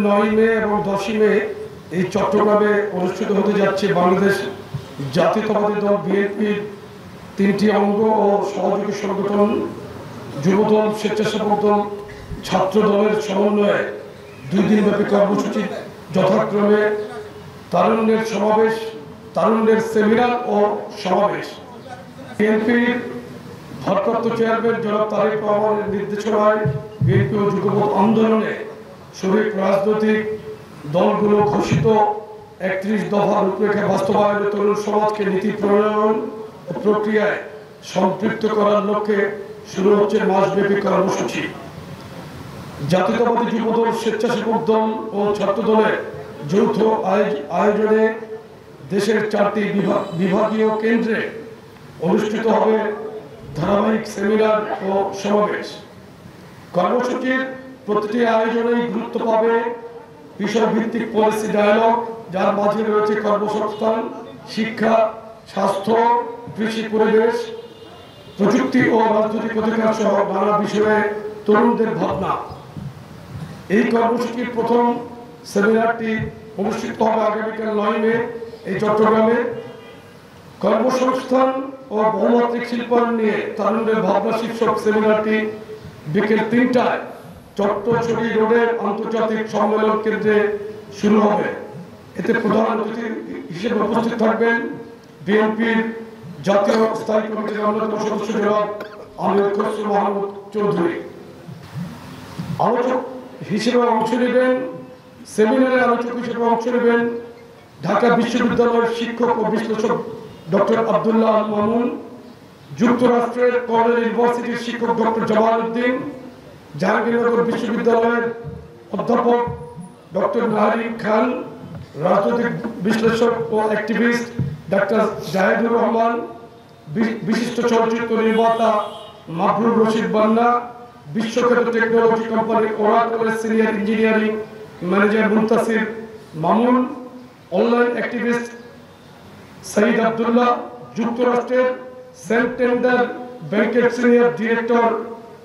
9 মে এবং 10 মে এই চট্টগ্রামে অনুষ্ঠিত হতে যাচ্ছে বাংলাদেশ জাতীয়তাবাদী দল বিএনপির 3টি অঙ্গ ও সহযোগী সংগঠন যুবদল, স্বেচ্ছাসেবক দল, ছাত্র দলের সমন্বয়ে 2 দিনব্যাপী কর্মসূচি যথাক্রমে তারুণ্যের সমাবেশ, তারুণ্যের সেমিনার ও সমাবেশ। বিএনপির ভারপ্রাপ্ত চেয়ারম্যান জনাব তারেক রহমানের নির্দেশনায় বিএনপি ও যুবদল আন্দোলনে শরিক রাজনৈতিক দলগুলো ঘোষিত 31 দফা রূপরেখা বাস্তবায়নে তরুণ সমাজকে নীতি প্রণয়ন ও প্রক্রিয়ায় সম্পৃক্ত করার লক্ষ্যে শুরু হচ্ছে মাসব্যাপী কর্মসূচি। জাতীয়তাবাদী যুবদল, স্বেচ্ছাসেবক দল ও ছাত্র দলের যৌথ আয়োজনে দেশের 4টি বিভাগীয় কেন্দ্রে অনুষ্ঠিত হবে ধারাবাহিক সেমিনার ও সমাবেশ। কর্মসূচির প্রতিটি আয়োজনেই গুরুত্ব পাবে বিষয়ভিত্তিক পলিসি ডায়ালগ, যার মাঝে রয়েছে কর্মসংস্থান, শিক্ষা, স্বাস্থ্য, কৃষি, পরিবেশ, প্রযুক্তি ও রাজনৈতিক অধিকার সহ নানা বিষয়ে তরুণদের ভাবনা। এই কর্মসূচির প্রথম সেমিনারটি অনুষ্ঠিত হবে আগামীকাল 9 মে এই চট্টগ্রামে। কর্মসংস্থান ও বহুমাত্রিক শিল্পায়ন নিয়ে তারুণ্যের ভাবনা শীর্ষক সেমিনারটি বিকেল 3টায় চট্টছড়ি রোডের আন্তর্জাতিক সম্মেলন কেন্দ্রে শুরু হবে। এতে প্রধান অতিথি হিসেবে উপস্থিত থাকবেন বিএনপির জাতীয় স্থায়ী কমিটির অন্যতম সদস্য জনাব আমির খসরু মাহমুদ চৌধুরী। আলোচক হিসেবে অংশ নেবেন, সেমিনারে আলোচক হিসেবে অংশ নেবেন ঢাকা বিশ্ববিদ্যালয়ের শিক্ষক ও বিশ্লেষক ডক্টর আব্দুল্লাহ আল মামুন, যুক্তরাষ্ট্রের কর্নেল ইউনিভার্সিটির শিক্ষক ডক্টর জামাল উদ্দিন, জাহাঙ্গীরনগর বিশ্ববিদ্যালয়ের অধ্যাপক ডক্টর নাহারিন খান, রাজনৈতিক বিশ্লেষক ও অ্যাক্টিভিস্ট ডক্টর জাহিদুর রহমান, বিশিষ্ট চলচ্চিত্র নির্মাতা মাহবুব রশিদ বান্না, বিশ্বখ্যাত টেকনোলজি কোম্পানি ওরাকলের senior engineering manager Muntasir Mamun, online activist Saeed Abdullah, যুক্তরাষ্ট্রের সেন্টেন্ডার ব্যাংকের সিনিয়র ডিরেক্টর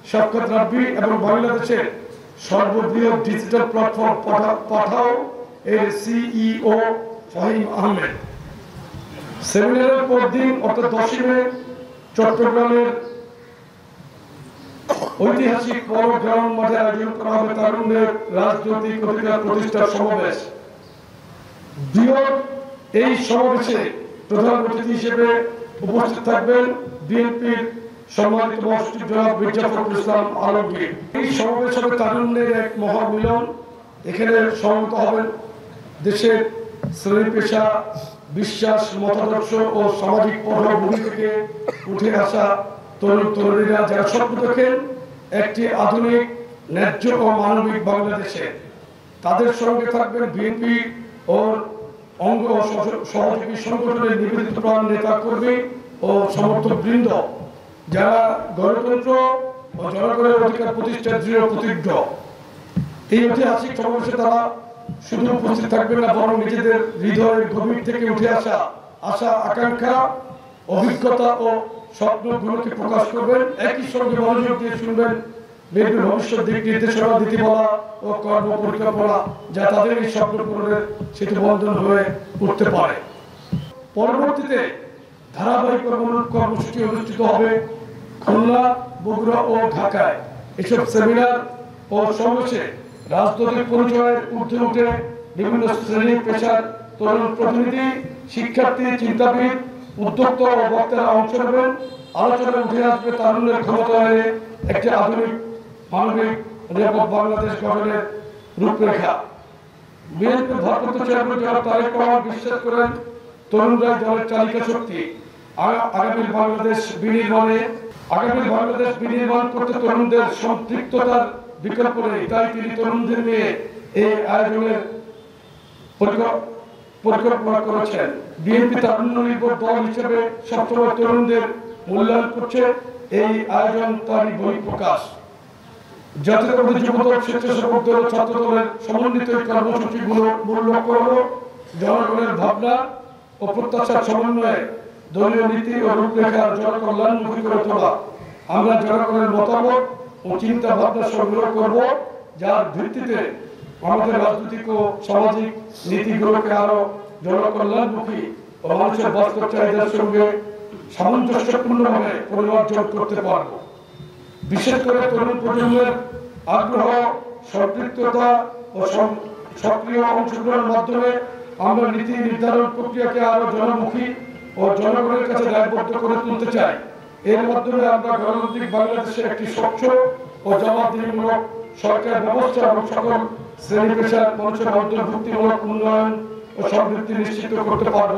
শওকত রাব্বি এবং বাংলাদেশের সর্ববৃহৎ ডিজিটাল প্ল্যাটফর্ম পাঠাও এর সিইও ফাহিম আহমেদ। সেমিনারের পরদিন অর্থাৎ 10 মে চট্টগ্রামের ঐতিহাসিক পলো গ্রাউন্ড মাঠে আয়োজন করা হবে তারুণ্যের রাজনৈতিক অধিকার প্রতিষ্ঠার সমাবেশ। বৃহৎ এই সমাবেশে প্রধান অতিথি হিসেবে উপস্থিত থাকবেন বিএনপির সম্মানিত মহাসচিব জনাব মির্জা ফখরুল ইসলাম আলমগীর। এই সমাবেশ হবে তারুণ্যের এক মহামিলন। এখানে সমবেত হবেন দেশের শ্রেণী পেশা, বিশ্বাস, মতাদর্শ ও সামাজিক পটভূমি থেকে উঠে আসা তরুণ তরুণীরা, যারা স্বপ্ন দেখেন একটি আধুনিক, ন্যায্য ও মানবিক বাংলাদেশে। তাদের সঙ্গে থাকবেন বিএনপি ও অঙ্গ সহযোগী সংগঠনের নিবেদিত প্রাণ নেতা কর্মী ও সমর্থক বৃন্দ, যারা গণতন্ত্র ও জনগণের অধিকার প্রতিষ্ঠার দৃঢ় প্রতিজ্ঞ। এই ঐতিহাসিক সমাবেশে তারা শুধু উপস্থিত থাকবেন না, বরং নিজেদের হৃদয়ের গভীর থেকে উঠে আসা আশা, আকাঙ্ক্ষা, অভিজ্ঞতা ও স্বপ্নগুলোকে প্রকাশ করবেন। একই সঙ্গে মনোযোগ দিয়ে শুনবেন বিএনপির ভবিষ্যৎ দিক নির্দেশনা, নীতিমালা ও কর্ম পরিকল্পনা, যা তাদের এই স্বপ্ন পূরণের সেতু বন্ধন হয়ে উঠতে পারে। পরবর্তীতে ধারাবাহিক কর্মসূচি অনুষ্ঠিত হবে খুলনা, বগুড়া ও ঢাকায়। এসব সেমিনার ও সমাবেশে রাজনৈতিক পরিচয়ের ঊর্ধ্বে উঠে বিভিন্ন শ্রেণী পেশার তরুণ প্রতিনিধি, শিক্ষার্থী, চিন্তাবিদ, উদ্যোক্তা ও বক্তারা অংশ নেবেন। আলোচনায় উঠে আসবে তারুণ্যের ক্ষমতায়নে একটি আধুনিক, মানবিক, নিরাপদ বাংলাদেশ গঠনের রূপরেখা। বিএনপির ভারপ্রাপ্ত চেয়ারম্যান জনাব তারেক রহমান বিশ্বাস করেন তরুণরা দলের চালিকা শক্তি। আগামী বাংলাদেশ বিনির্মাণ করতে তরুণদের সম্পৃক্ততার বিকল্প নেই। তাই তিনি তরুণদের নিয়ে এই আয়োজনের পরিকল্পনা করেছেন। বিএনপি তারুণ্য নির্ভর দল হিসেবে সবসময় তরুণদের মূল্যায়ন করছে। এই আয়োজন তারই বহিঃপ্রকাশ। জাতীয়তাবাদী যুবদল, স্বেচ্ছাসেবক দল ও ছাত্র দলের সমন্বিত এই কর্মসূচিগুলো মূল লক্ষ্য হল জনগণের ভাবনা ও প্রত্যাশার সমন্বয়ে দলীয় নীতি ও রূপরেখার জনকল্যাণমুখী করে তোলা। আমরা জনগণের মতামত ও চিন্তা ভাবনা সংগ্রহ করব, যার ভিত্তিতে আমাদের রাজনৈতিক ও সামাজিক নীতিগুলোকে আরো জনকল্যাণমুখী ও মানুষের বাস্তব চাহিদার সঙ্গে সামঞ্জস্যপূর্ণভাবে পরিমার্জন করতে পারব। বিশেষ করে তরুণ প্রজন্মের আগ্রহ, সম্পৃক্ততা ও সক্রিয় অংশগ্রহণের মাধ্যমে আমরা নীতি নির্ধারণ প্রক্রিয়াকে আরো জনমুখী ও জনগণের কাছে দায়বদ্ধ করে তুলতে চাই। এর মাধ্যমে আমরা গণতান্ত্রিক বাংলাদেশে একটি স্বচ্ছ ও জবাবদিহিমূলক সরকার ব্যবস্থা এবং সকল শ্রেণী পেশার মানুষের অন্তর্ভুক্তিমূলক উন্নয়ন ও সমৃদ্ধি নিশ্চিত করতে পারব।